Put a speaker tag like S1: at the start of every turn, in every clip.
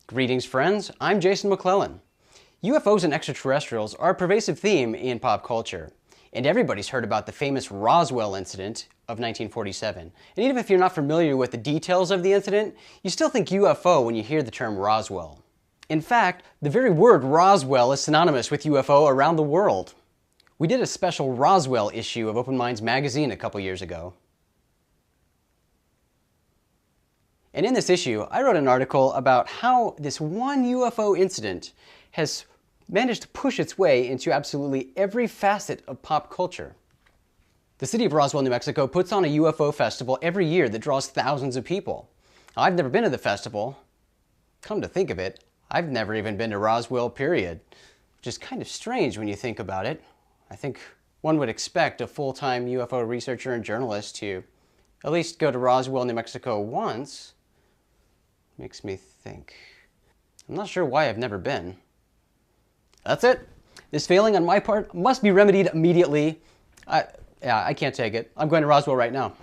S1: Greetings, friends. I'm Jason McClellan. UFOs and extraterrestrials are a pervasive theme in pop culture, and everybody's heard about the famous Roswell incident of 1947. And even if you're not familiar with the details of the incident, you still think UFO when you hear the term Roswell. In fact, the very word Roswell is synonymous with UFO around the world. We did a special Roswell issue of Open Minds magazine a couple years ago. And in this issue, I wrote an article about how this one UFO incident has managed to push its way into absolutely every facet of pop culture. The city of Roswell, New Mexico puts on a UFO festival every year that draws thousands of people. I've never been to the festival. Come to think of it, I've never even been to Roswell, period. Which is kind of strange when you think about it. I think one would expect a full-time UFO researcher and journalist to at least go to Roswell, New Mexico once. Makes me think. I'm not sure why I've never been. That's it. This failing on my part must be remedied immediately. I can't take it. I'm going to Roswell right now.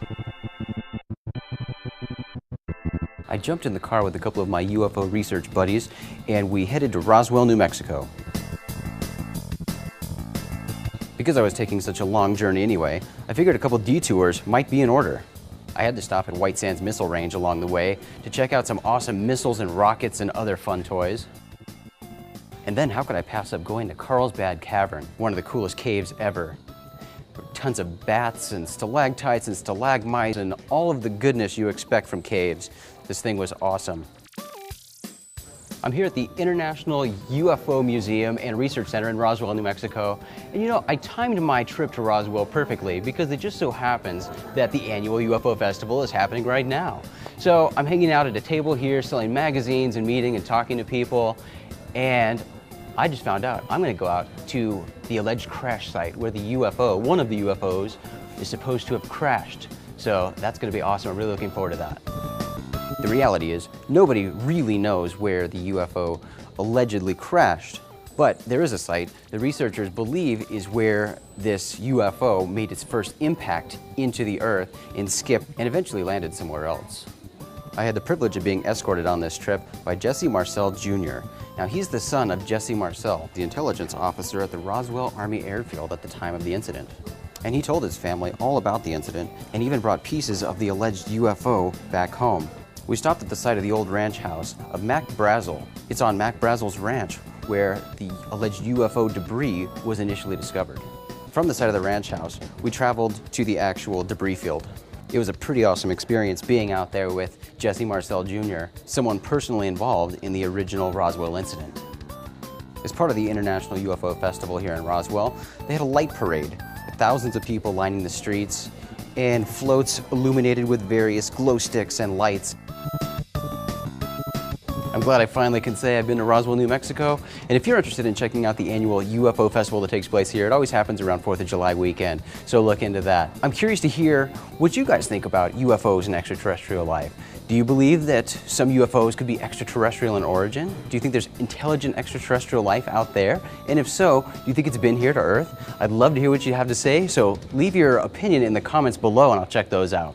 S1: I jumped in the car with a couple of my UFO research buddies and we headed to Roswell, New Mexico. Because I was taking such a long journey anyway, I figured a couple detours might be in order. I had to stop at White Sands Missile Range along the way to check out some awesome missiles and rockets and other fun toys. And then how could I pass up going to Carlsbad Cavern, one of the coolest caves ever. There were tons of bats and stalactites and stalagmites and all of the goodness you expect from caves. This thing was awesome. I'm here at the International UFO Museum and Research Center in Roswell, New Mexico. And you know, I timed my trip to Roswell perfectly because it just so happens that the annual UFO Festival is happening right now. So I'm hanging out at a table here selling magazines and meeting and talking to people. And I just found out I'm going to go out to the alleged crash site where the UFO, one of the UFOs, is supposed to have crashed. So that's going to be awesome. I'm really looking forward to that. The reality is, nobody really knows where the UFO allegedly crashed, but there is a site the researchers believe is where this UFO made its first impact into the Earth and skipped and eventually landed somewhere else. I had the privilege of being escorted on this trip by Jesse Marcel Jr. Now he's the son of Jesse Marcel, the intelligence officer at the Roswell Army Airfield at the time of the incident. And he told his family all about the incident and even brought pieces of the alleged UFO back home. We stopped at the site of the old ranch house of Mac Brazel. It's on Mac Brazel's ranch where the alleged UFO debris was initially discovered. From the site of the ranch house, we traveled to the actual debris field. It was a pretty awesome experience being out there with Jesse Marcel Jr., someone personally involved in the original Roswell incident. As part of the International UFO Festival here in Roswell, they had a light parade with thousands of people lining the streets and floats illuminated with various glow sticks and lights. I'm glad I finally can say I've been to Roswell, New Mexico. And if you're interested in checking out the annual UFO festival that takes place here, it always happens around 4th of July weekend, so look into that. I'm curious to hear what you guys think about UFOs and extraterrestrial life. Do you believe that some UFOs could be extraterrestrial in origin? Do you think there's intelligent extraterrestrial life out there? And if so, do you think it's been here to Earth? I'd love to hear what you have to say, so leave your opinion in the comments below and I'll check those out.